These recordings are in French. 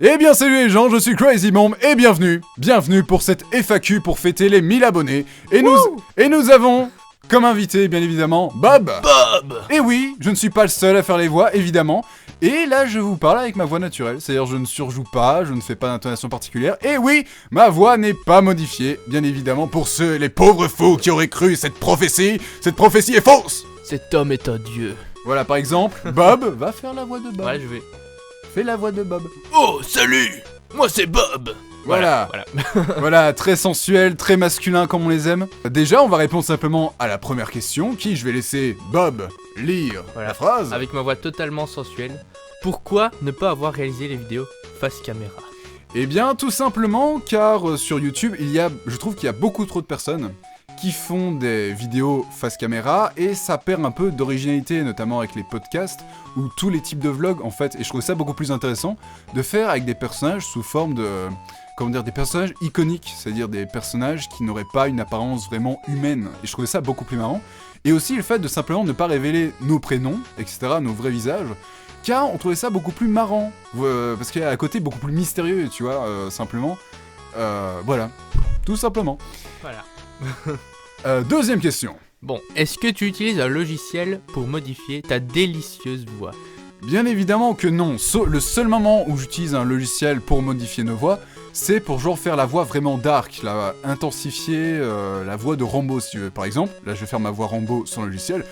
Eh bien salut les gens, je suis Crazy Bomb et bienvenue pour cette FAQ pour fêter les 1000 abonnés. Et nous avons comme invité bien évidemment Bob. Et oui, je ne suis pas le seul à faire les voix évidemment. Et là je vous parle avec ma voix naturelle, c'est-à-dire je ne surjoue pas, je ne fais pas d'intonation particulière. Et oui, ma voix n'est pas modifiée, bien évidemment pour ceux, les pauvres fous qui auraient cru cette prophétie est fausse. Cet homme est un dieu. Voilà par exemple, Bob va faire la voix de Bob. Ouais, je vais. Fais la voix de Bob. Oh, salut! Moi, c'est Bob! Voilà. Voilà, très sensuel, très masculin comme on les aime. Déjà, on va répondre simplement à la première question, qui je vais laisser Bob lire la phrase. Avec ma voix totalement sensuelle. Pourquoi ne pas avoir réalisé les vidéos face caméra? Eh bien, tout simplement, car sur YouTube, je trouve qu'il y a beaucoup trop de personnes qui font des vidéos face caméra et ça perd un peu d'originalité, notamment avec les podcasts ou tous les types de vlogs en fait. Et je trouve ça beaucoup plus intéressant de faire avec des personnages sous forme de, des personnages iconiques, c'est-à-dire des personnages qui n'auraient pas une apparence vraiment humaine. Et je trouvais ça beaucoup plus marrant. Et aussi le fait de simplement ne pas révéler nos prénoms, etc., nos vrais visages, car on trouvait ça beaucoup plus marrant, parce qu'il y a un côté beaucoup plus mystérieux, tu vois, simplement. Voilà, tout simplement. Voilà. Deuxième question. Bon, est-ce que tu utilises un logiciel pour modifier ta délicieuse voix? Bien évidemment que non. Le seul moment où j'utilise un logiciel pour modifier nos voix, c'est pour genre faire la voix vraiment dark, intensifier la voix de Rambo si tu veux. Par exemple, là je vais faire ma voix Rambo sans logiciel.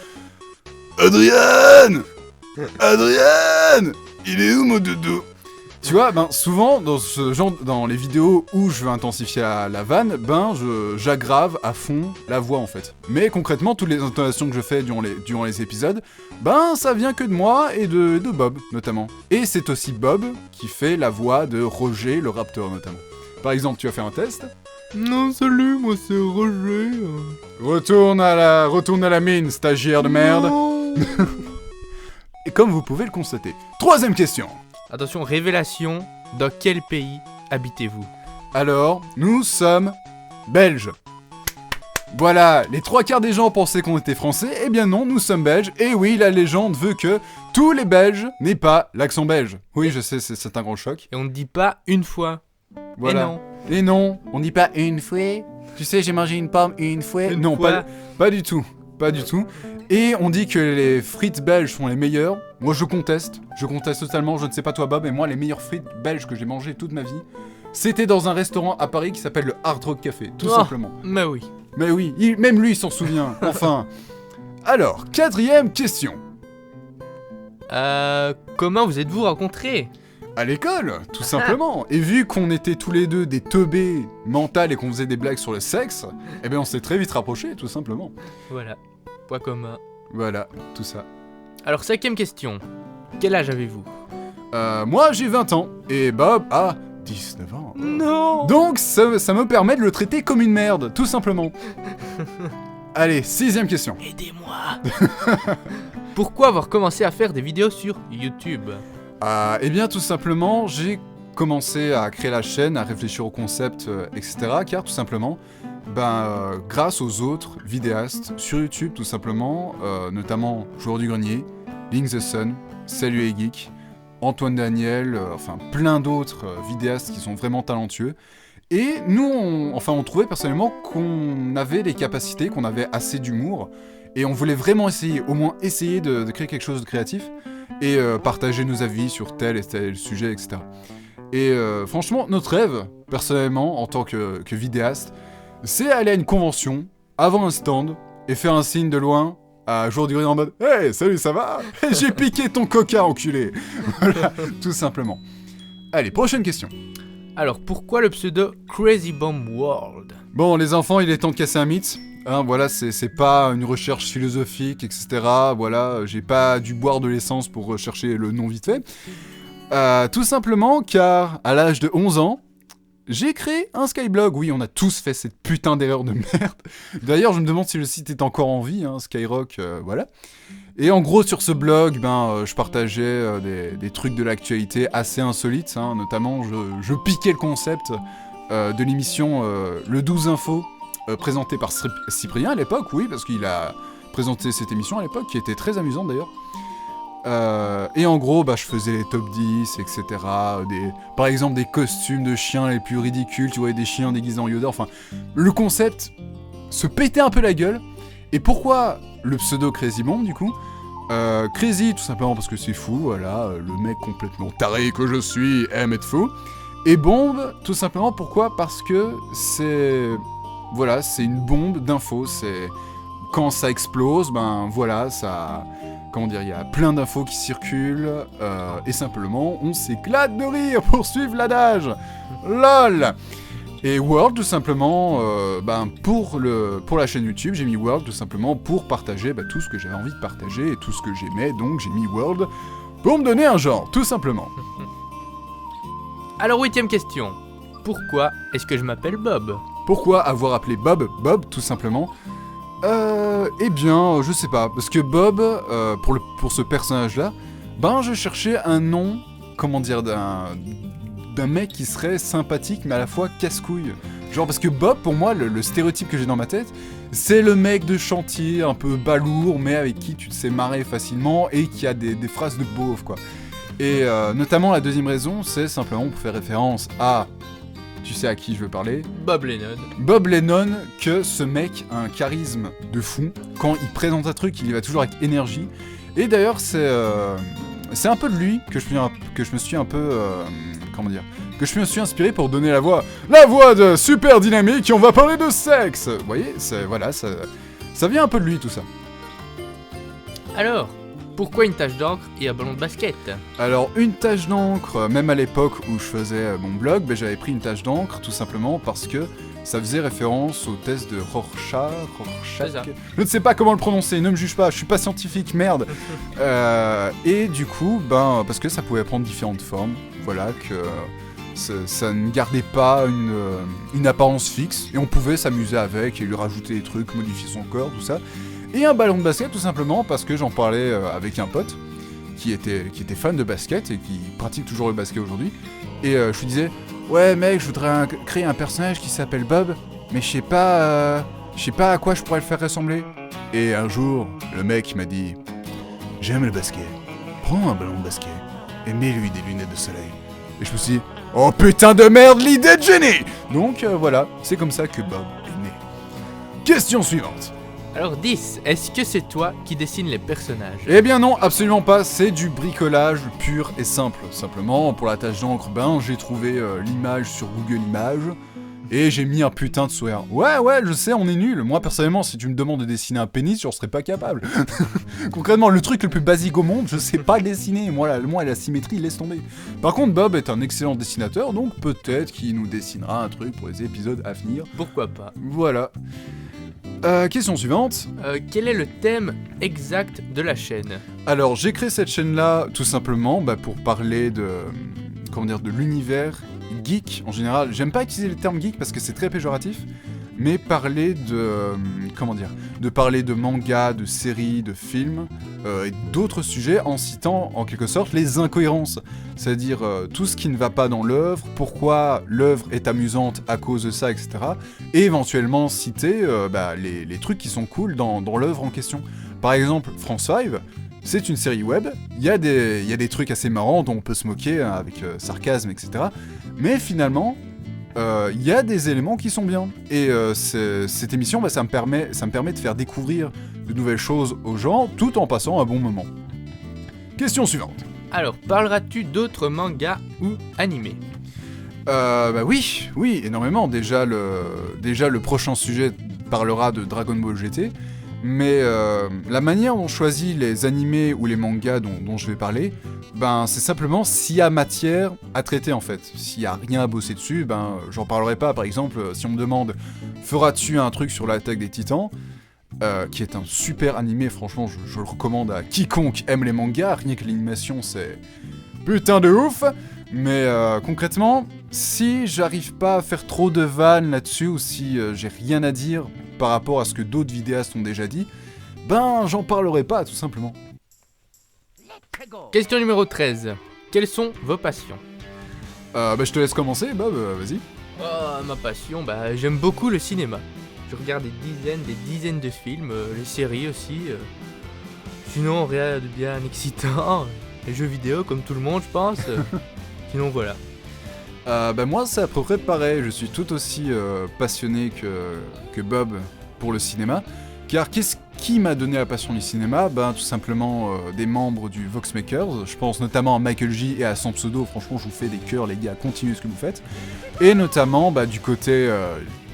Adrien, il est où mon doudou? Tu vois, souvent, dans les vidéos où je veux intensifier la vanne, j'aggrave à fond la voix, en fait. Mais concrètement, toutes les intonations que je fais durant les épisodes, ça vient que de moi et de Bob, notamment. Et c'est aussi Bob qui fait la voix de Roger, le raptor, notamment. Par exemple, tu vas faire un test? Non, salut, moi c'est Roger. Retourne à la mine, stagiaire de merde. Et comme vous pouvez le constater. Troisième question. Attention, révélation, dans quel pays habitez-vous? Alors, nous sommes belges. Voilà, les 3/4 des gens pensaient qu'on était français, eh bien non, nous sommes belges, et oui, la légende veut que tous les belges n'aient pas l'accent belge. Oui, je sais, c'est un grand choc. Et on ne dit pas une fois. Voilà. Et non. Et non, on dit pas une fois. Tu sais, j'ai mangé une pomme une fois. Non, pas du tout. Pas du tout. Et on dit que les frites belges sont les meilleures. Moi, je conteste totalement. Je ne sais pas toi, Bob, mais moi, les meilleures frites belges que j'ai mangées toute ma vie, c'était dans un restaurant à Paris qui s'appelle le Hard Rock Café, tout simplement. Mais oui. Mais oui, même lui, il s'en souvient. Enfin. Alors, quatrième question. Comment vous êtes-vous rencontrés? À l'école, tout simplement. Et vu qu'on était tous les deux des teubés mentales et qu'on faisait des blagues sur le sexe, eh bien, on s'est très vite rapprochés, tout simplement. Voilà. Point commun. Voilà, tout ça. Alors, 5ème question. Quel âge avez-vous? Moi, j'ai 20 ans. Et Bob a 19 ans. Non. Donc, ça me permet de le traiter comme une merde, tout simplement. Allez, 6ème question. Aidez-moi. Pourquoi avoir commencé à faire des vidéos sur YouTube? Eh bien, tout simplement, j'ai commencé à créer la chaîne, à réfléchir au concept, etc. Car, tout simplement, grâce aux autres vidéastes sur YouTube, tout simplement, notamment Joueur du Grenier, Link the Sun, Salut les Geeks, Antoine Daniel, plein d'autres vidéastes qui sont vraiment talentueux. Et nous, on trouvait personnellement qu'on avait les capacités, qu'on avait assez d'humour, et on voulait vraiment au moins essayer de créer quelque chose de créatif, et partager nos avis sur tel et tel sujet, etc. Et franchement, notre rêve, personnellement, en tant que vidéaste, c'est aller à une convention, avoir un stand, et faire un signe de loin à Joueur du Grenier en mode « Hey, salut, ça va? J'ai piqué ton coca, enculé !» Voilà, tout simplement. Allez, prochaine question. Alors, pourquoi le pseudo Crazy Bomb World? Bon, les enfants, il est temps de casser un mythe. Voilà, c'est pas une recherche philosophique, etc. Voilà, j'ai pas dû boire de l'essence pour rechercher le nom vite fait. Tout simplement car, à l'âge de 11 ans, j'ai créé un Skyblog. Oui, on a tous fait cette putain d'erreur de merde. D'ailleurs, je me demande si le site est encore en vie, Skyrock, voilà. Et en gros, sur ce blog, je partageais des trucs de l'actualité assez insolites, notamment je piquais le concept de l'émission Le 12 Info, présenté par Cyprien à l'époque, oui, parce qu'il a présenté cette émission à l'époque, qui était très amusante d'ailleurs. Et en gros, je faisais les top 10, etc. Par exemple, des costumes de chiens les plus ridicules, tu vois, des chiens déguisés en Yoda. Enfin, le concept se pétait un peu la gueule. Et pourquoi le pseudo Crazy Bomb, du coup Crazy, tout simplement parce que c'est fou, voilà, le mec complètement taré que je suis aime être fou. Et bombe, tout simplement, pourquoi ? Parce que c'est... Voilà, c'est une bombe d'infos, c'est... Quand ça explose, voilà, ça... Comment dire, il y a plein d'infos qui circulent, et simplement, on s'éclate de rire pour suivre l'adage. LOL. Et World, tout simplement, pour la chaîne YouTube, j'ai mis World, tout simplement, pour partager tout ce que j'avais envie de partager, et tout ce que j'aimais, donc j'ai mis World, pour me donner un genre, tout simplement. Alors 8ème question. Pourquoi est-ce que je m'appelle Bob ? Pourquoi avoir appelé Bob Bob, tout simplement ? Eh bien, je sais pas, parce que Bob, pour ce personnage-là, je cherchais un nom, comment dire, d'un mec qui serait sympathique, mais à la fois casse-couille. Genre, parce que Bob, pour moi, le stéréotype que j'ai dans ma tête, c'est le mec de chantier, un peu balourd, mais avec qui tu te sais marrer facilement, et qui a des phrases de beauf, quoi. Et notamment, la deuxième raison, c'est simplement pour faire référence à... Tu sais à qui je veux parler ? Bob Lennon. Bob Lennon, que ce mec a un charisme de fou. Quand il présente un truc, il y va toujours avec énergie. Et d'ailleurs, c'est un peu de lui que je me suis un peu... comment dire ? Que je me suis inspiré pour donner la voix. La voix de Super Dynamique, et on va parler de sexe. Vous voyez, voilà, ça vient un peu de lui, tout ça. Alors, pourquoi une tache d'encre et un ballon de basket ? Alors, une tache d'encre, même à l'époque où je faisais mon blog, j'avais pris une tache d'encre tout simplement parce que ça faisait référence au test de Rorschach. Je ne sais pas comment le prononcer, ne me juge pas, je suis pas scientifique, merde. Et du coup, parce que ça pouvait prendre différentes formes, voilà, que ça ne gardait pas une apparence fixe, et on pouvait s'amuser avec et lui rajouter des trucs, modifier son corps, tout ça. Et un ballon de basket, tout simplement, parce que j'en parlais avec un pote qui était fan de basket et qui pratique toujours le basket aujourd'hui. Et je lui disais, ouais mec, je voudrais créer un personnage qui s'appelle Bob, mais je sais pas à quoi je pourrais le faire ressembler. Et un jour, le mec m'a dit, j'aime le basket, prends un ballon de basket et mets-lui des lunettes de soleil. Et je me suis dit, oh putain de merde, l'idée de génie. Donc voilà, c'est comme ça que Bob est né. Question suivante. Alors 10, est-ce que c'est toi qui dessines les personnages ? Eh bien non, absolument pas, c'est du bricolage pur et simple. Simplement, pour la tâche d'encre, j'ai trouvé l'image sur Google Images, et j'ai mis un putain de sourire. Ouais, je sais, on est nul. Moi, personnellement, si tu me demandes de dessiner un pénis, j'en serais pas capable. Concrètement, le truc le plus basique au monde, je sais pas le dessiner. Moi, la symétrie, laisse tomber. Par contre, Bob est un excellent dessinateur, donc peut-être qu'il nous dessinera un truc pour les épisodes à venir. Pourquoi pas ? Voilà. Question suivante. Quel est le thème exact de la chaîne ? Alors, j'ai créé cette chaîne-là tout simplement pour parler de l'univers geek en général. J'aime pas utiliser le terme geek parce que c'est très péjoratif, mais parler de parler de mangas, de séries, de films et d'autres sujets en citant en quelque sorte les incohérences, c'est-à-dire tout ce qui ne va pas dans l'œuvre, pourquoi l'œuvre est amusante à cause de ça, etc. Et éventuellement citer les trucs qui sont cool dans l'œuvre en question. Par exemple, France 5, c'est une série web, il y a des trucs assez marrants dont on peut se moquer avec sarcasme, etc. Mais finalement, il y a des éléments qui sont bien. Et cette émission, ça me permet de faire découvrir de nouvelles choses aux gens, tout en passant un bon moment. Question suivante. Alors, parleras-tu d'autres mangas ou animés ? Oui, énormément. Déjà, le prochain sujet parlera de Dragon Ball GT. Mais la manière dont on choisit les animés ou les mangas dont je vais parler, c'est simplement s'il y a matière à traiter en fait. S'il y a rien à bosser dessus, j'en parlerai pas. Par exemple, si on me demande feras-tu un truc sur l'Attaque des Titans, qui est un super animé, franchement je le recommande à quiconque aime les mangas, rien que l'animation c'est putain de ouf. Mais concrètement, si j'arrive pas à faire trop de vannes là-dessus, ou si j'ai rien à dire par rapport à ce que d'autres vidéastes ont déjà dit, j'en parlerai pas, tout simplement. Question numéro 13. Quelles sont vos passions ? Je te laisse commencer, Bob, vas-y. Ma passion, j'aime beaucoup le cinéma. Je regarde des dizaines de films, les séries aussi. Sinon, rien de bien excitant. Les jeux vidéo, comme tout le monde, je pense. Sinon, voilà. Moi, c'est à peu près pareil. Je suis tout aussi passionné que Bob pour le cinéma. Car qu'est-ce qui m'a donné la passion du cinéma? Tout simplement des membres du Voxmakers. Je pense notamment à Michael J et à Sans Pseudo. Franchement, je vous fais des cœurs, les gars. Continuez ce que vous faites. Et notamment, du côté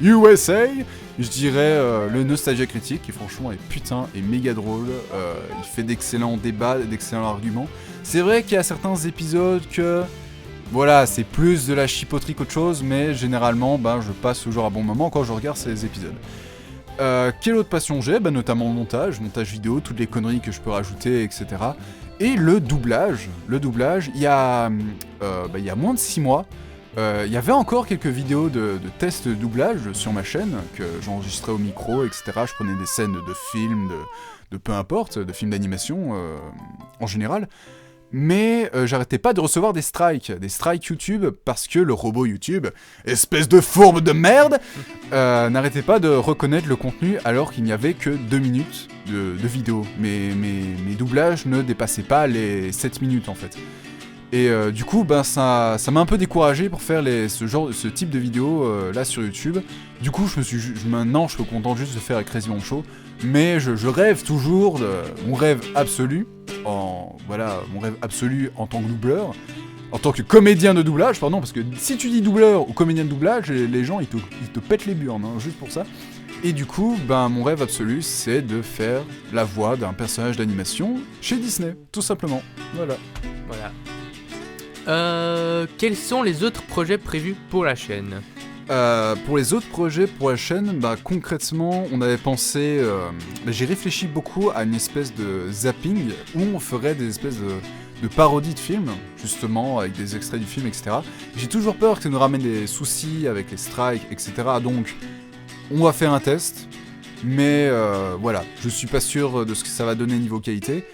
USA, je dirais le Nostalgia Critique, qui franchement est méga drôle. Il fait d'excellents débats, d'excellents arguments. C'est vrai qu'il y a certains épisodes que... Voilà, c'est plus de la chipoterie qu'autre chose, mais généralement, je passe toujours un bon moment quand je regarde ces épisodes. Quelle autre passion j'ai? Notamment le montage vidéo, toutes les conneries que je peux rajouter, etc. Et le doublage. Le doublage, il y a moins de 6 mois, il y avait encore quelques vidéos de tests de doublage sur ma chaîne, que j'enregistrais au micro, etc. Je prenais des scènes de films, de peu importe, de films d'animation en général. Mais j'arrêtais pas de recevoir des strikes YouTube, parce que le robot YouTube, espèce de fourbe de merde, n'arrêtait pas de reconnaître le contenu alors qu'il n'y avait que 2 minutes de vidéo. Mes doublages ne dépassaient pas les 7 minutes en fait. Et du coup, ça m'a un peu découragé pour faire ce type de vidéo là sur YouTube. Du coup, maintenant je suis content juste de faire Crazy Mon Show. Mais je rêve toujours mon rêve absolu en tant que doubleur, en tant que comédien de doublage, pardon, parce que si tu dis doubleur ou comédien de doublage, les gens ils te pètent les burnes, juste pour ça. Et du coup, mon rêve absolu, c'est de faire la voix d'un personnage d'animation chez Disney, tout simplement. Voilà. Quels sont les autres projets prévus pour la chaîne? Pour les autres projets pour la chaîne, concrètement, on avait pensé... j'ai réfléchi beaucoup à une espèce de zapping où on ferait des espèces de parodies de films, justement, avec des extraits du film, etc. J'ai toujours peur que ça nous ramène des soucis avec les strikes, etc. Donc, on va faire un test, mais voilà, je suis pas sûr de ce que ça va donner niveau qualité.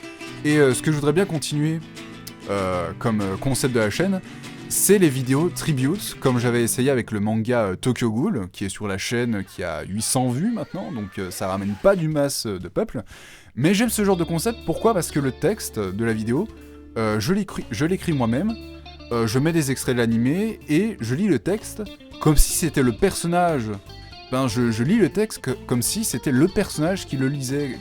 Et ce que je voudrais bien continuer comme concept de la chaîne, c'est les vidéos tribute, comme j'avais essayé avec le manga Tokyo Ghoul, qui est sur la chaîne, qui a 800 vues maintenant, donc ça ramène pas du masse de peuple. Mais j'aime ce genre de concept, pourquoi? Parce que le texte de la vidéo, je l'écris moi-même, je mets des extraits de l'animé, et je lis le texte comme si c'était le personnage. Je lis le texte comme si c'était le personnage qui le lisait,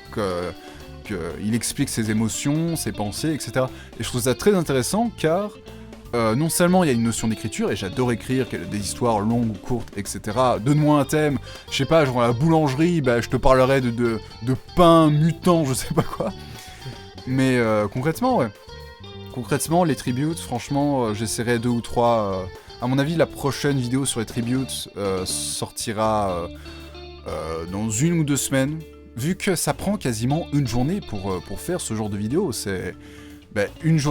qu'il explique ses émotions, ses pensées, etc. Et je trouve ça très intéressant, car... non seulement il y a une notion d'écriture, et j'adore écrire des histoires longues ou courtes, etc. Donne-moi un thème, je sais pas, genre à la boulangerie, je te parlerai de pain mutant, je sais pas quoi. Mais concrètement, ouais. Concrètement, les tributes, franchement, j'essaierai 2 ou 3. À mon avis, la prochaine vidéo sur les tributes sortira dans 1 ou 2 semaines. Vu que ça prend quasiment une journée pour faire ce genre de vidéo, c'est...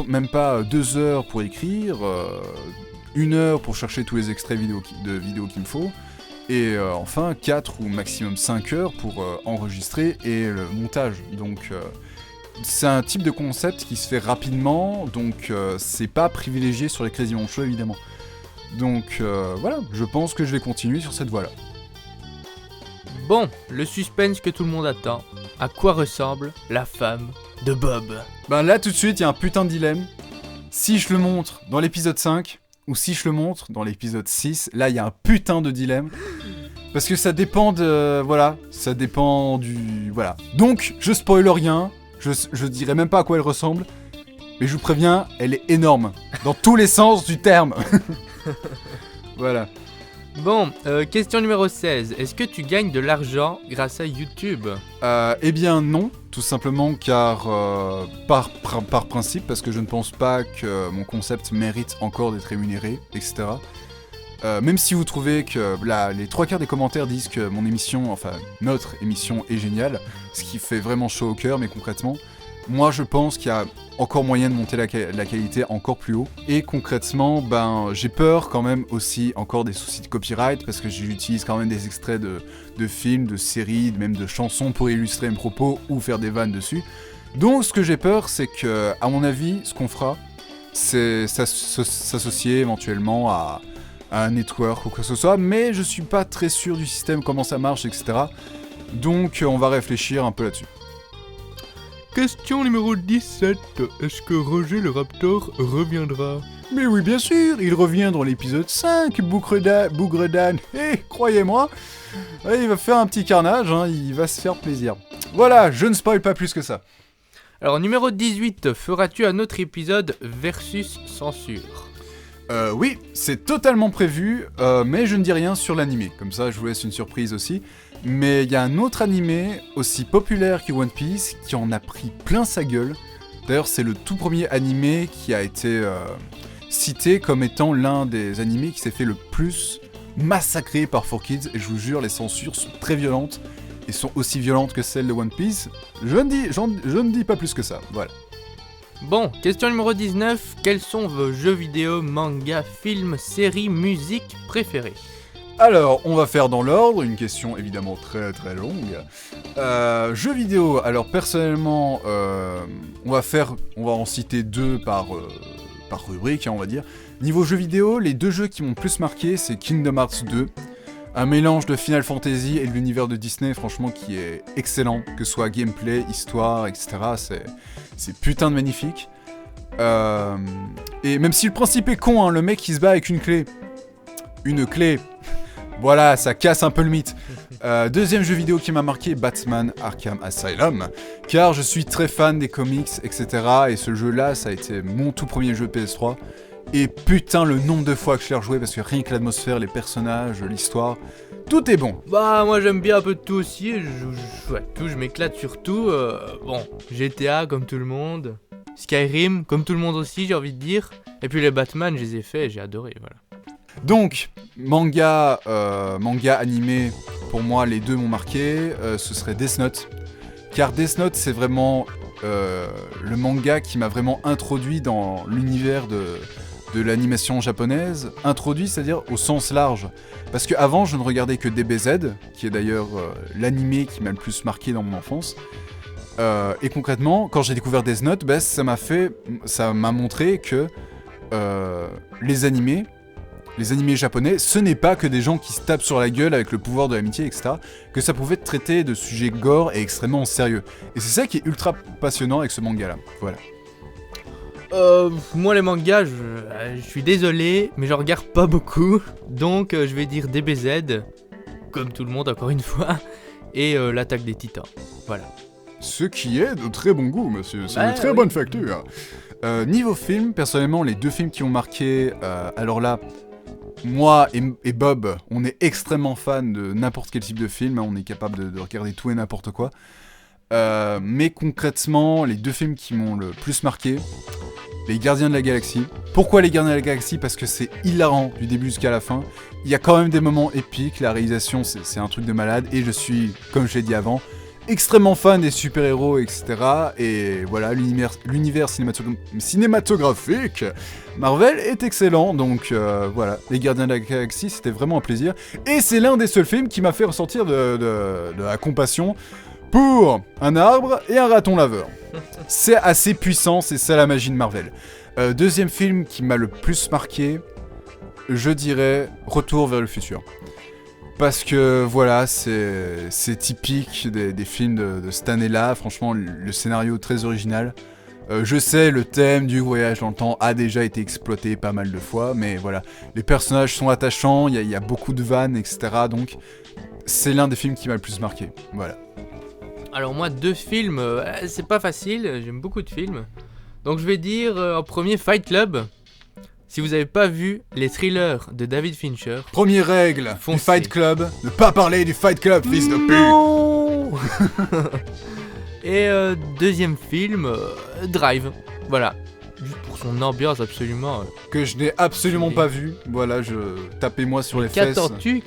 même pas 2 heures pour écrire, 1 heure pour chercher tous les extraits de vidéos qu'il me faut, et enfin 4 ou maximum 5 heures pour enregistrer et le montage. Donc c'est un type de concept qui se fait rapidement, donc c'est pas privilégié sur les Crazy Mon Show évidemment. Donc voilà, je pense que je vais continuer sur cette voie-là. Bon, le suspense que tout le monde attend. À quoi ressemble la femme de Bob? Là tout de suite, il y a un putain de dilemme. Si je le montre dans l'épisode 5, ou si je le montre dans l'épisode 6, là il y a un putain de dilemme. Parce que ça dépend de... Voilà, ça dépend du... Voilà. Donc, je spoil rien, je dirai même pas à quoi elle ressemble, mais je vous préviens, elle est énorme. Dans tous les sens du terme. Voilà. Bon, question numéro 16. Est-ce que tu gagnes de l'argent grâce à YouTube? Eh bien non, tout simplement car par principe, parce que je ne pense pas que mon concept mérite encore d'être rémunéré, etc. Même si vous trouvez que les 3/4 des commentaires disent que notre émission est géniale, ce qui fait vraiment chaud au cœur, mais concrètement, moi je pense qu'il y a encore moyen de monter la qualité encore plus haut. Et concrètement, j'ai peur quand même aussi encore des soucis de copyright, parce que j'utilise quand même des extraits de films, de séries, même de chansons pour illustrer mes propos ou faire des vannes dessus. Donc ce que j'ai peur, c'est que, à mon avis, ce qu'on fera, c'est s'associer éventuellement à un network ou quoi que ce soit, mais je suis pas très sûr du système, comment ça marche, etc. Donc on va réfléchir un peu là-dessus. Question numéro 17. Est-ce que Roger le Raptor reviendra? Mais oui, bien sûr, il revient dans l'épisode 5, Bougre d'âne. Croyez-moi, il va faire un petit carnage, hein, il va se faire plaisir. Voilà, je ne spoil pas plus que ça. Alors, numéro 18. Feras-tu un autre épisode versus censure? Oui, c'est totalement prévu, mais je ne dis rien sur l'animé. Comme ça, je vous laisse une surprise aussi. Mais il y a un autre animé aussi populaire que One Piece qui en a pris plein sa gueule. D'ailleurs, c'est le tout premier animé qui a été cité comme étant l'un des animés qui s'est fait le plus massacrer par 4Kids. Et je vous jure, les censures sont très violentes et sont aussi violentes que celles de One Piece. Je ne dis pas plus que ça, voilà. Bon, question numéro 19. Quels sont vos jeux vidéo, manga, films, séries, musique préférés? Alors, on va faire dans l'ordre, une question évidemment très très longue. Jeux vidéo, alors personnellement, on va en citer deux par rubrique, hein, on va dire. Niveau jeux vidéo, les deux jeux qui m'ont le plus marqué, c'est Kingdom Hearts 2. Un mélange de Final Fantasy et de l'univers de Disney, franchement, qui est excellent, que ce soit gameplay, histoire, etc. C'est putain de magnifique. Et même si le principe est con, hein, le mec qui se bat avec une clé, voilà, ça casse un peu le mythe. Deuxième jeu vidéo qui m'a marqué, Batman Arkham Asylum, car je suis très fan des comics, etc. Et ce jeu-là, ça a été mon tout premier jeu PS3. Et putain, le nombre de fois que je l'ai rejoué, parce que rien que l'atmosphère, les personnages, l'histoire, tout est bon. Bah, moi j'aime bien un peu de tout aussi, je m'éclate sur tout. Bon, GTA comme tout le monde, Skyrim comme tout le monde aussi, j'ai envie de dire. Et puis les Batman, je les ai faits, j'ai adoré, voilà. Donc, manga animé, pour moi, les deux m'ont marqué, ce serait Death Note. Car Death Note, c'est vraiment le manga qui m'a vraiment introduit dans l'univers de l'animation japonaise. Introduit, c'est-à-dire au sens large. Parce qu'avant, je ne regardais que DBZ, qui est d'ailleurs l'animé qui m'a le plus marqué dans mon enfance. Et concrètement, quand j'ai découvert Death Note, bah, ça m'a montré que les animés japonais, ce n'est pas que des gens qui se tapent sur la gueule avec le pouvoir de l'amitié, etc. Que ça pouvait traiter de sujets gore et extrêmement sérieux. Et c'est ça qui est ultra passionnant avec ce manga-là. Voilà. Moi les mangas, je suis désolé, mais je regarde pas beaucoup. Donc je vais dire DBZ, comme tout le monde encore une fois, et l'attaque des titans. Voilà. Ce qui est de très bon goût, monsieur. C'est de très bonne facture. Niveau film, personnellement, les deux films qui ont marqué, alors là, moi et Bob, on est extrêmement fan de n'importe quel type de film, hein, on est capable de regarder tout et n'importe quoi. Mais concrètement, les deux films qui m'ont le plus marqué, Les Gardiens de la Galaxie. Pourquoi Les Gardiens de la Galaxie? Parce que c'est hilarant du début jusqu'à la fin. Il y a quand même des moments épiques, la réalisation c'est un truc de malade, et je suis, comme je l'ai dit avant, extrêmement fan des super-héros, etc. Et voilà, l'univers cinématographique Marvel est excellent, donc voilà, Les Gardiens de la Galaxie, c'était vraiment un plaisir. Et c'est l'un des seuls films qui m'a fait ressortir de la compassion pour un arbre et un raton laveur. C'est assez puissant, c'est ça la magie de Marvel. Deuxième film qui m'a le plus marqué, je dirais Retour vers le futur. Parce que voilà, c'est typique des films de cette année-là, franchement le scénario très original. Je sais, le thème du voyage dans le temps a déjà été exploité pas mal de fois, mais voilà, les personnages sont attachants, il y a beaucoup de vannes, etc. Donc c'est l'un des films qui m'a le plus marqué, voilà. Alors moi, deux films, c'est pas facile, j'aime beaucoup de films. Donc je vais dire en premier Fight Club. Si vous avez pas vu les thrillers de David Fincher... Première règle du Fight Club, ne pas parler du Fight Club, fils de pute. Et deuxième film, Drive. Voilà. Juste pour son ambiance absolument... Que je n'ai absolument pas vu. Voilà, tapez-moi sur les fesses.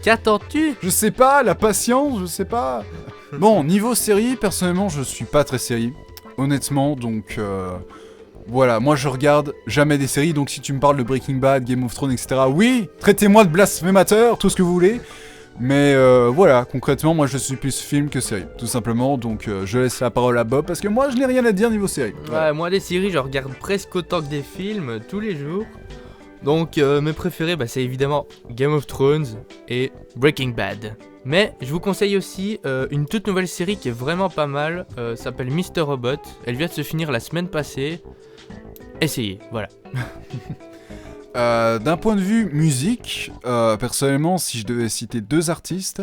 Qu'attends-tu? Je sais pas, la patience, je sais pas. Bon, niveau série, personnellement, je suis pas très série. Honnêtement, donc... Voilà, moi je regarde jamais des séries, donc si tu me parles de Breaking Bad, Game of Thrones, etc., oui, traitez-moi de blasphémateur, tout ce que vous voulez, mais voilà, concrètement, moi je suis plus film que série, tout simplement, donc je laisse la parole à Bob, parce que moi je n'ai rien à dire niveau série. Ouais, moi les séries, je regarde presque autant que des films, tous les jours, Donc mes préférés, c'est évidemment Game of Thrones et Breaking Bad. Mais je vous conseille aussi une toute nouvelle série qui est vraiment pas mal, s'appelle Mr. Robot. Elle vient de se finir la semaine passée. Essayez, voilà. D'un point de vue musique, personnellement, si je devais citer 2 artistes,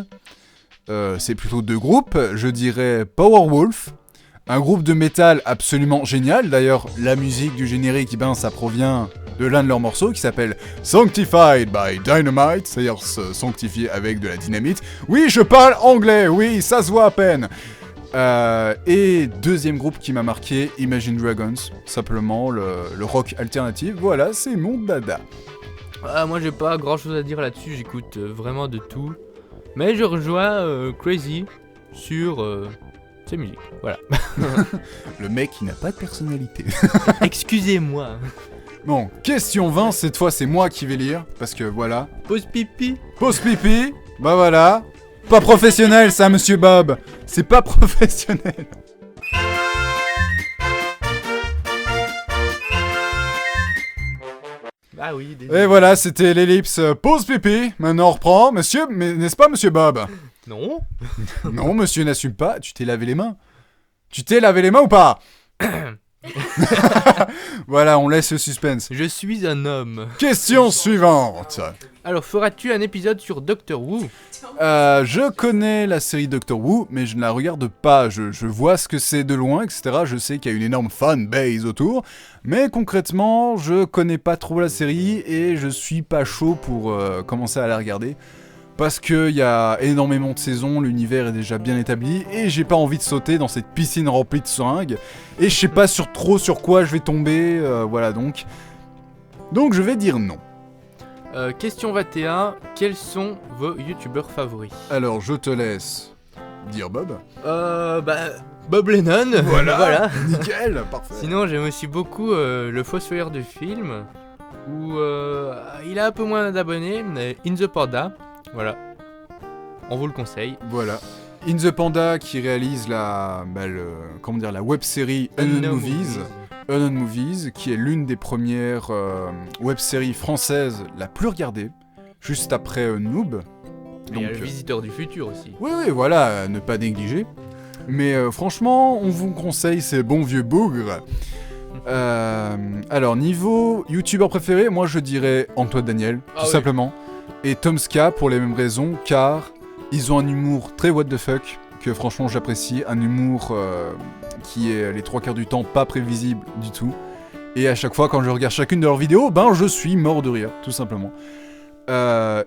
c'est plutôt 2 groupes. Je dirais Powerwolf, un groupe de métal absolument génial. D'ailleurs, la musique du générique, ça provient de l'un de leurs morceaux qui s'appelle Sanctified by Dynamite, c'est-à-dire sanctifié avec de la dynamite. Oui, je parle anglais, oui, ça se voit à peine. Et deuxième groupe qui m'a marqué, Imagine Dragons, simplement le rock alternatif. Voilà, c'est mon dada. Moi j'ai pas grand chose à dire là-dessus, j'écoute vraiment de tout. Mais je rejoins Crazy sur ses musiques, voilà. Le mec qui n'a pas de personnalité. Excusez-moi. Bon, question 20, cette fois c'est moi qui vais lire, parce que voilà. Pause pipi. Pause pipi, bah voilà. Pas professionnel ça, monsieur Bob. C'est pas professionnel. Ah oui, désolé. Et voilà, c'était l'ellipse pause pipi. Maintenant on reprend, monsieur, mais n'est-ce pas monsieur Bob? Non. Non, monsieur n'assume pas, tu t'es lavé les mains. Tu t'es lavé les mains ou pas? Voilà, on laisse le suspense. Je suis un homme. Question suivante. Alors, feras-tu un épisode sur Doctor Who? Je connais la série Doctor Who, mais je ne la regarde pas. Je vois ce que c'est de loin, etc. Je sais qu'il y a une énorme fanbase autour, mais concrètement, je connais pas trop la série et je suis pas chaud pour commencer à la regarder. Parce qu'il y a énormément de saisons, l'univers est déjà bien établi, et j'ai pas envie de sauter dans cette piscine remplie de seringues, et je sais pas trop sur quoi je vais tomber, voilà donc. Donc je vais dire non. Question 21, quels sont vos youtubeurs favoris? Alors je te laisse dire Bob. Bob Lennon. Voilà. Nickel, parfait. Sinon j'aime aussi beaucoup le Fossoyeur de film, où il a un peu moins d'abonnés, mais In the Panda. Voilà, on vous le conseille. Voilà. In the Panda qui réalise la web-série Unknown Movies, qui est l'une des premières web-séries françaises la plus regardée, juste après Noob. Il y a le Visiteur du futur aussi. Oui, voilà, ne pas négliger. Mais franchement, on vous conseille ces bons vieux bougres. Alors, niveau youtubeur préféré, moi je dirais Antoine Daniel, tout simplement. Et Tomska pour les mêmes raisons, car ils ont un humour très what the fuck, que franchement j'apprécie, un humour qui est les 3/4 du temps pas prévisible du tout. Et à chaque fois quand je regarde chacune de leurs vidéos, je suis mort de rire, tout simplement.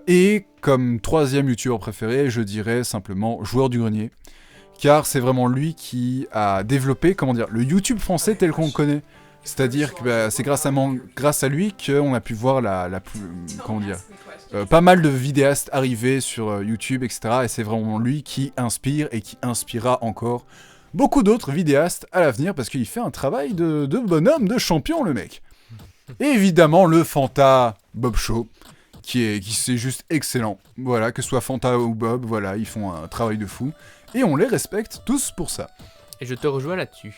Et comme troisième youtubeur préféré, je dirais simplement Joueur du Grenier, car c'est vraiment lui qui a développé, le YouTube français tel qu'on le connaît. C'est-à-dire que c'est grâce à lui qu'on a pu voir pas mal de vidéastes arriver sur YouTube, etc. Et c'est vraiment lui qui inspire et qui inspirera encore beaucoup d'autres vidéastes à l'avenir, parce qu'il fait un travail de bonhomme, de champion, le mec. Et évidemment, le Fanta Bob Show, qui c'est juste excellent. Voilà, que ce soit Fanta ou Bob, voilà, ils font un travail de fou. Et on les respecte tous pour ça. Et je te rejoins là-dessus.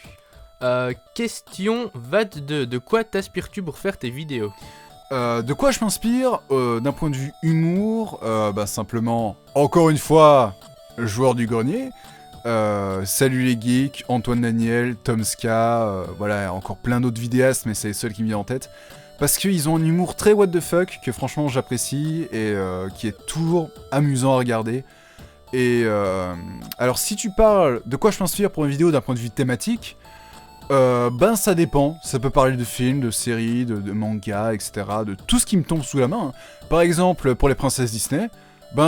Question 22. De quoi t'inspires-tu pour faire tes vidéos? De quoi je m'inspire d'un point de vue humour, simplement, encore une fois, Joueur du Grenier, Salut les Geeks, Antoine Daniel, Tomska, voilà, encore plein d'autres vidéastes, mais c'est les seuls qui me viennent en tête. Parce qu'ils ont un humour très what the fuck, que franchement j'apprécie, et qui est toujours amusant à regarder. Et alors si tu parles de quoi je m'inspire pour une vidéo d'un point de vue thématique, ça dépend, ça peut parler de films, de séries, de mangas, etc., de tout ce qui me tombe sous la main. Par exemple, pour les princesses Disney,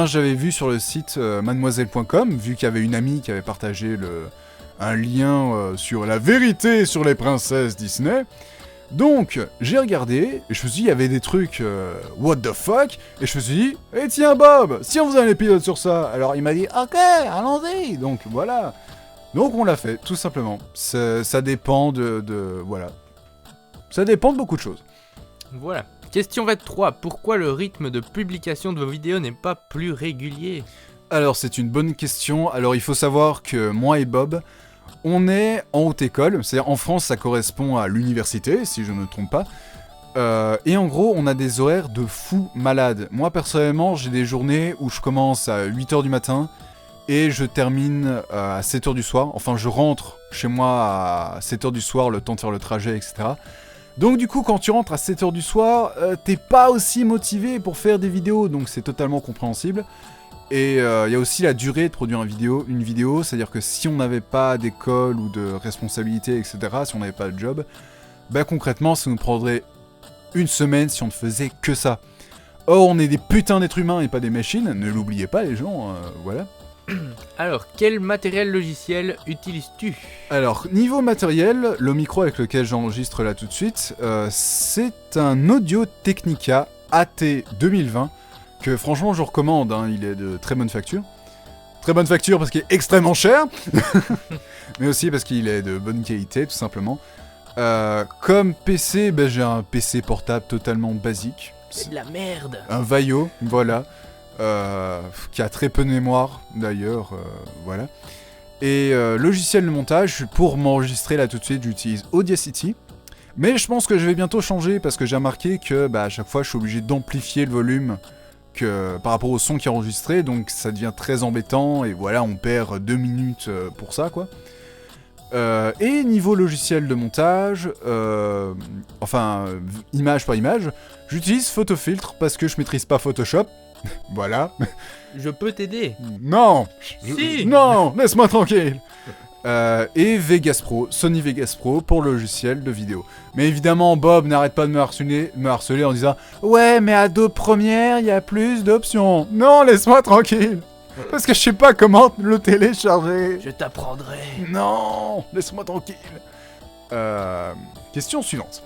j'avais vu sur le site mademoiselle.com, vu qu'il y avait une amie qui avait partagé un lien sur la vérité sur les princesses Disney. Donc, j'ai regardé, et je me suis dit, il y avait des trucs what the fuck, et je me suis dit, tiens Bob, si on faisait un épisode sur ça. Alors il m'a dit, ok, allons-y. Donc voilà. Donc on l'a fait, tout simplement. Ça dépend voilà. Ça dépend de beaucoup de choses. Voilà. Question 23. Pourquoi le rythme de publication de vos vidéos n'est pas plus régulier? Alors c'est une bonne question. Alors il faut savoir que moi et Bob, on est en haute école. C'est-à-dire en France ça correspond à l'université, si je ne me trompe pas. Et en gros, on a des horaires de fou malade. Moi, personnellement, j'ai des journées où je commence à 8h du matin et je termine à 7h du soir. Enfin, je rentre chez moi à 7h du soir, le temps de faire le trajet, etc. Donc du coup, quand tu rentres à 7h du soir, t'es pas aussi motivé pour faire des vidéos, donc c'est totalement compréhensible. Et il y a aussi la durée de produire une vidéo, c'est-à-dire que si on n'avait pas d'école ou de responsabilité, etc., si on n'avait pas de job, bah concrètement, ça nous prendrait une semaine si on ne faisait que ça. Or, on est des putains d'êtres humains et pas des machines, ne l'oubliez pas les gens, voilà. Alors, quel matériel logiciel utilises-tu? Alors, niveau matériel, le micro avec lequel j'enregistre là tout de suite, c'est un Audio Technica AT 2020, que franchement je recommande, hein, il est de très bonne facture. Très bonne facture parce qu'il est extrêmement cher, mais aussi parce qu'il est de bonne qualité tout simplement. Comme PC, ben, j'ai un PC portable totalement basique. C'est de la merde. Un Vaio, voilà. Qui a très peu de mémoire d'ailleurs, voilà. Et logiciel de montage, pour m'enregistrer là tout de suite, j'utilise Audacity. Mais je pense que je vais bientôt changer parce que j'ai remarqué que à chaque fois je suis obligé d'amplifier le volume par rapport au son qui est enregistré, donc ça devient très embêtant et voilà, on perd 2 minutes pour ça quoi. Et niveau logiciel de montage, image par image, j'utilise Photofiltre parce que je maîtrise pas Photoshop. Voilà. Je peux t'aider. Non. Si. Non, laisse-moi tranquille. Et Vegas Pro, Sony Vegas Pro pour le logiciel de vidéo. Mais évidemment, Bob n'arrête pas de me harceler en disant « Ouais, mais Adobe Premiere, il y a plus d'options. » Non, laisse-moi tranquille. Parce que je sais pas comment le télécharger. Je t'apprendrai. Non, laisse-moi tranquille. Question suivante.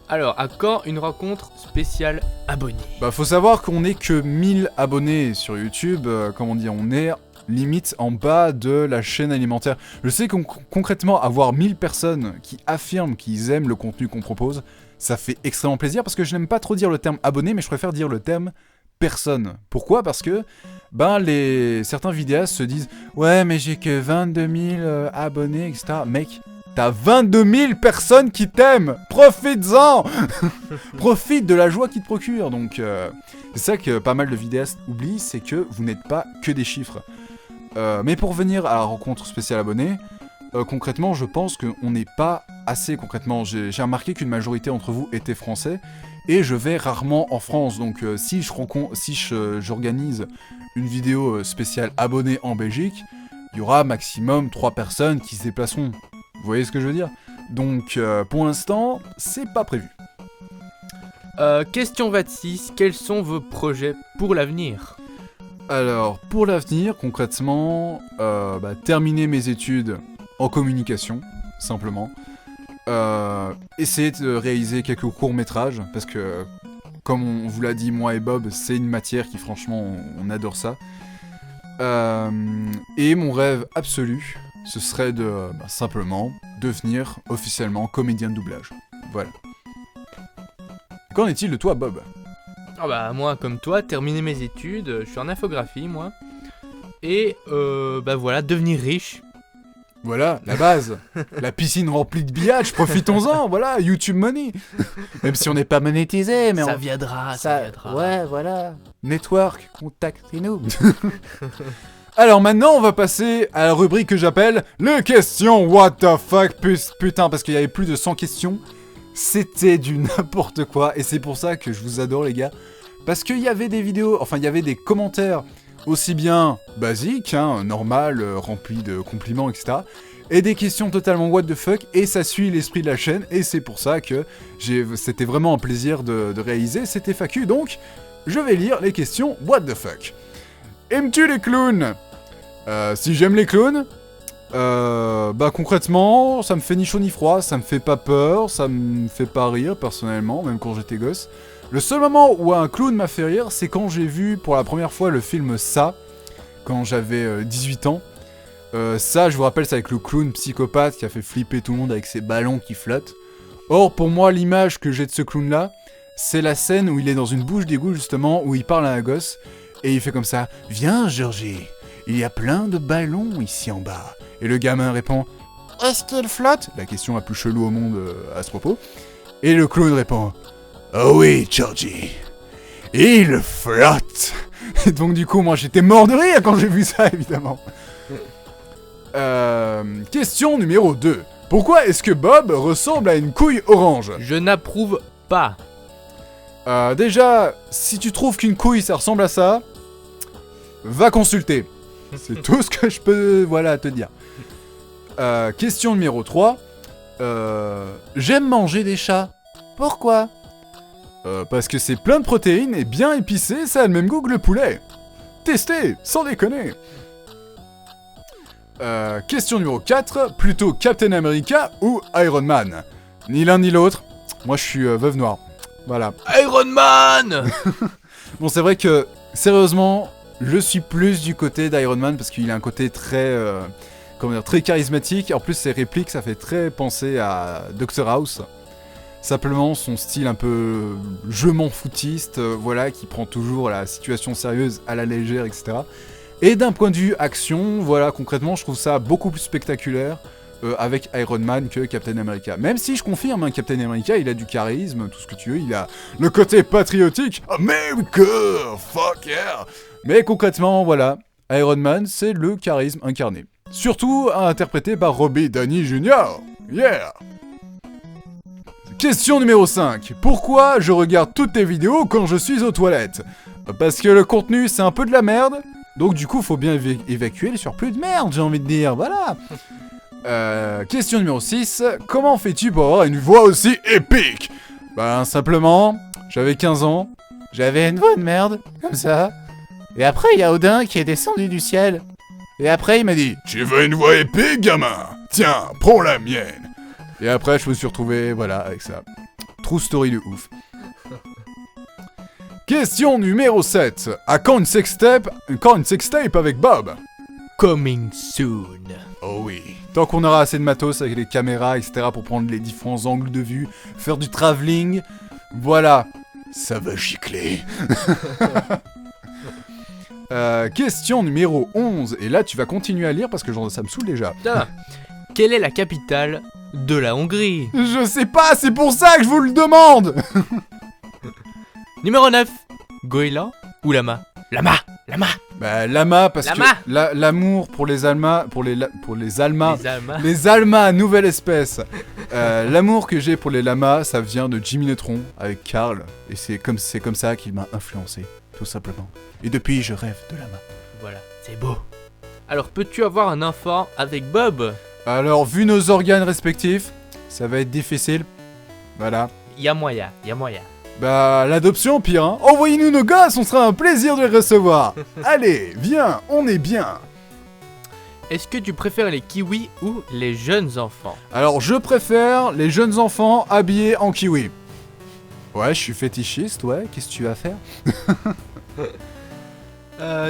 Alors, à quand une rencontre spéciale abonnée? Bah, faut savoir qu'on est que 1000 abonnés sur YouTube. Comment dire, on est limite en bas de la chaîne alimentaire. Je sais que concrètement, avoir 1000 personnes qui affirment qu'ils aiment le contenu qu'on propose, ça fait extrêmement plaisir parce que je n'aime pas trop dire le terme abonné, mais je préfère dire le terme personne. Pourquoi? Parce que certains vidéastes se disent « Ouais, mais j'ai que 22 000 abonnés, etc. » Mec, t'as 22 000 personnes qui t'aiment. Profites-en. Profite de la joie qu'il te procure. Donc, c'est ça que pas mal de vidéastes oublient, c'est que vous n'êtes pas que des chiffres. Mais pour venir à la rencontre spéciale abonnée, concrètement, je pense qu'on n'est pas assez concrètement. J'ai remarqué qu'une majorité d'entre vous étaient français, et je vais rarement en France. Donc, si j'organise une vidéo spéciale abonnée en Belgique, il y aura maximum 3 personnes qui se déplaceront. Vous voyez ce que je veux dire? Donc, pour l'instant, c'est pas prévu. Question 26, quels sont vos projets pour l'avenir? Alors, pour l'avenir, concrètement, terminer mes études en communication, simplement. Essayer de réaliser quelques courts-métrages, parce que, comme on vous l'a dit, moi et Bob, c'est une matière qui, franchement, on adore ça. Et mon rêve absolu, ce serait de simplement devenir officiellement comédien de doublage. Voilà. Qu'en est-il de toi, Bob? Ah bah moi comme toi, terminer mes études, je suis en infographie moi. Et voilà, devenir riche. Voilà, la base. La piscine remplie de billage, profitons-en, voilà, YouTube money. Même si on n'est pas monétisé, mais ça viendra, ça viendra. Ouais, voilà. Network, contactez-nous. Alors maintenant, on va passer à la rubrique que j'appelle les questions what the fuck, putain, parce qu'il y avait plus de 100 questions. C'était du n'importe quoi, et c'est pour ça que je vous adore les gars. Parce qu'il y avait des vidéos, enfin il y avait des commentaires aussi bien basiques, normal, remplis de compliments, etc. Et des questions totalement what the fuck, et ça suit l'esprit de la chaîne, et c'est pour ça que c'était vraiment un plaisir de réaliser cette FAQ. Donc, je vais lire les questions what the fuck. Aimes-tu les clowns? Si j'aime les clowns, concrètement, ça me fait ni chaud ni froid, ça me fait pas peur, ça me fait pas rire personnellement, même quand j'étais gosse. Le seul moment où un clown m'a fait rire, c'est quand j'ai vu pour la première fois le film Ça, quand j'avais 18 ans. Ça, je vous rappelle, c'est avec le clown psychopathe qui a fait flipper tout le monde avec ses ballons qui flottent. Or, pour moi, l'image que j'ai de ce clown-là, c'est la scène où il est dans une bouche d'égout, justement, où il parle à un gosse, et il fait comme ça « Viens, Georgie, il y a plein de ballons ici en bas. » Et le gamin répond « Est-ce qu'il flotte ?» La question la plus chelou au monde à ce propos. Et le clown répond oh oui, Georgie, il flotte. Et donc du coup, moi j'étais mort de rire quand j'ai vu ça, évidemment. Question numéro 2. Pourquoi est-ce que Bob ressemble à une couille orange? Je n'approuve pas. Déjà, si tu trouves qu'une couille ça ressemble à ça, va consulter. C'est tout ce que je peux te dire. Question numéro 3. J'aime manger des chats. Pourquoi? Parce que c'est plein de protéines et bien épicé, ça a le même goût que le poulet. Testez, sans déconner. Question numéro 4. Plutôt Captain America ou Iron Man? Ni l'un ni l'autre. Moi je suis veuve noire. Voilà. Iron Man. Bon, c'est vrai que, sérieusement, je suis plus du côté d'Iron Man parce qu'il a un côté très, très charismatique. En plus, ses répliques, ça fait très penser à Dr House. Simplement, son style un peu je m'en foutiste, qui prend toujours la situation sérieuse à la légère, etc. Et d'un point de vue action, concrètement, je trouve ça beaucoup plus spectaculaire avec Iron Man que Captain America. Même si je confirme, Captain America, il a du charisme, tout ce que tu veux, il a le côté patriotique, America, fuck yeah. Mais concrètement, Iron Man, c'est le charisme incarné. Surtout interprété par Robbie Downey Jr. Yeah. Question numéro 5. Pourquoi je regarde toutes tes vidéos quand je suis aux toilettes? Parce que le contenu, c'est un peu de la merde. Donc du coup, faut bien évacuer le surplus de merde, j'ai envie de dire, voilà. Question numéro 6. Comment fais-tu pour avoir une voix aussi épique? Ben simplement, j'avais 15 ans, j'avais une voix de merde, comme ça. Et après, il y a Odin qui est descendu du ciel. Et après, il m'a dit tu veux une voix épique, gamin? Tiens, prends la mienne. Et après, je me suis retrouvé, avec ça. True story de ouf. Question numéro 7. À quand une sextape avec Bob? Coming soon. Oh oui. Tant qu'on aura assez de matos avec les caméras, etc. pour prendre les différents angles de vue, faire du travelling, ça va gicler. Question numéro 11. Et là, tu vas continuer à lire parce que ça me saoule déjà. Quelle est la capitale de la Hongrie? Je sais pas, c'est pour ça que je vous le demande. Numéro 9. Goéland ou lama? Lama. Bah lama parce que l'amour pour les Allemands, les Allemands, nouvelle espèce. L'amour que j'ai pour les lamas, ça vient de Jimmy Neutron avec Karl et c'est comme ça qu'il m'a influencé, tout simplement. Et depuis, je rêve de lama. Voilà, c'est beau. Alors, peux-tu avoir un enfant avec Bob? Alors, vu nos organes respectifs, ça va être difficile. Voilà. Y a moyen. Bah, l'adoption, pire, hein. Envoyez-nous nos gosses, on sera un plaisir de les recevoir. Allez, viens, on est bien. Est-ce que tu préfères les kiwis ou les jeunes enfants? Alors, je préfère les jeunes enfants habillés en kiwi. Ouais, je suis fétichiste, qu'est-ce que tu vas faire?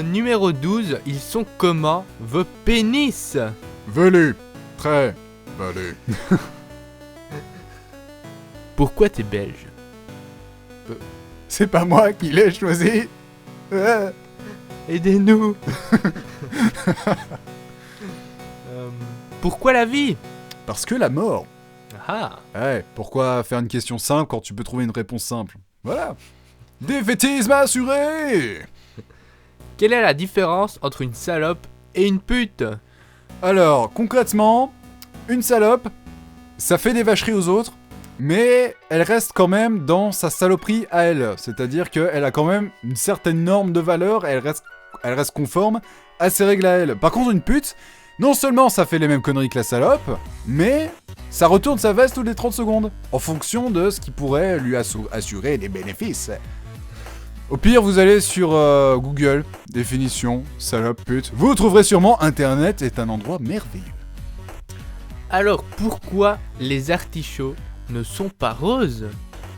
Numéro 12, ils sont comment vos pénis? Velu, très velu. Pourquoi t'es belge? C'est pas moi qui l'ai choisi. Aidez-nous. Pourquoi la vie? Parce que la mort. Ah. Ouais, pourquoi faire une question simple quand tu peux trouver une réponse simple? Voilà. Défaitisme assuré. Quelle est la différence entre une salope et une pute? Alors, concrètement, une salope, ça fait des vacheries aux autres, mais elle reste quand même dans sa saloperie à elle. C'est-à-dire qu'elle a quand même une certaine norme de valeur, elle reste conforme à ses règles à elle. Par contre, une pute, non seulement ça fait les mêmes conneries que la salope, mais ça retourne sa veste toutes les 30 secondes, en fonction de ce qui pourrait lui assurer des bénéfices. Au pire, vous allez sur Google, définition, salope, pute. Vous trouverez sûrement Internet est un endroit merveilleux. Alors, pourquoi les artichauts ne sont pas roses?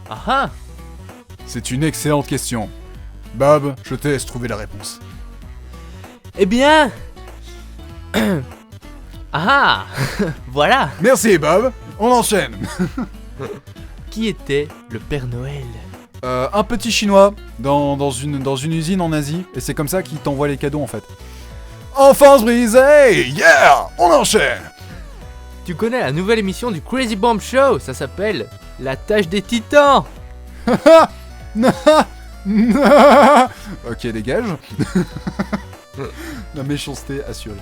Ah. C'est une excellente question. Bob, je te laisse trouver la réponse. Eh bien... Ah. Voilà. Merci Bob, on enchaîne. Qui était le Père Noël? Un petit chinois dans une usine en Asie, et c'est comme ça qu'il t'envoie les cadeaux en fait. Enfance brisée, yeah, on enchaîne. Tu connais la nouvelle émission du Crazy Bomb Show? Ça s'appelle La tâche des titans. Ok, dégage. La méchanceté assurée.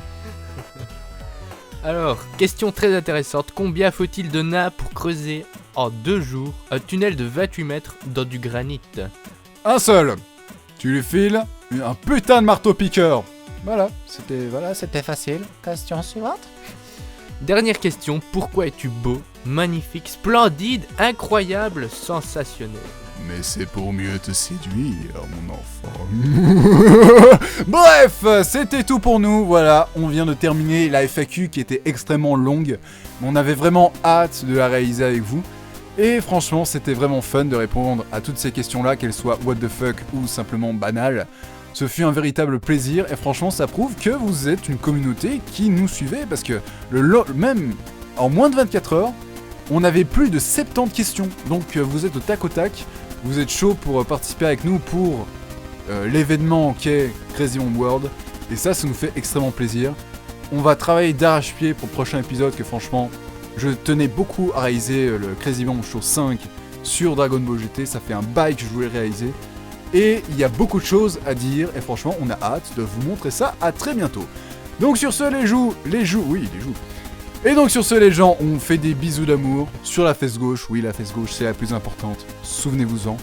Alors, question très intéressante. Combien faut-il de nappes pour creuser en 2 jours un tunnel de 28 mètres dans du granit? Un seul. Tu lui files un putain de marteau-piqueur. Voilà, c'était facile. Question suivante. Dernière question. Pourquoi es-tu beau, magnifique, splendide, incroyable, sensationnel? Mais c'est pour mieux te séduire, mon enfant. Bref, c'était tout pour nous. Voilà, on vient de terminer la FAQ qui était extrêmement longue. Mais on avait vraiment hâte de la réaliser avec vous. Et franchement, c'était vraiment fun de répondre à toutes ces questions-là, qu'elles soient what the fuck ou simplement banales. Ce fut un véritable plaisir et franchement, ça prouve que vous êtes une communauté qui nous suivait parce que même en moins de 24 heures, on avait plus de 70 questions. Donc vous êtes au tac au tac. Vous êtes chaud pour participer avec nous pour l'événement qu'est Crazy Bomb World. Et ça nous fait extrêmement plaisir. On va travailler d'arrache-pied pour le prochain épisode que franchement, je tenais beaucoup à réaliser le Crazy Bomb Show 5 sur Dragon Ball GT. Ça fait un bail que je voulais réaliser. Et il y a beaucoup de choses à dire. Et franchement, on a hâte de vous montrer ça. À très bientôt. Donc sur ce, les joues. Et donc sur ce, les gens, on fait des bisous d'amour sur la fesse gauche. Oui, la fesse gauche, c'est la plus importante. Souvenez-vous-en.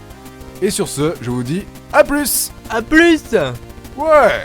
Et sur ce, je vous dis à plus. À plus. Ouais.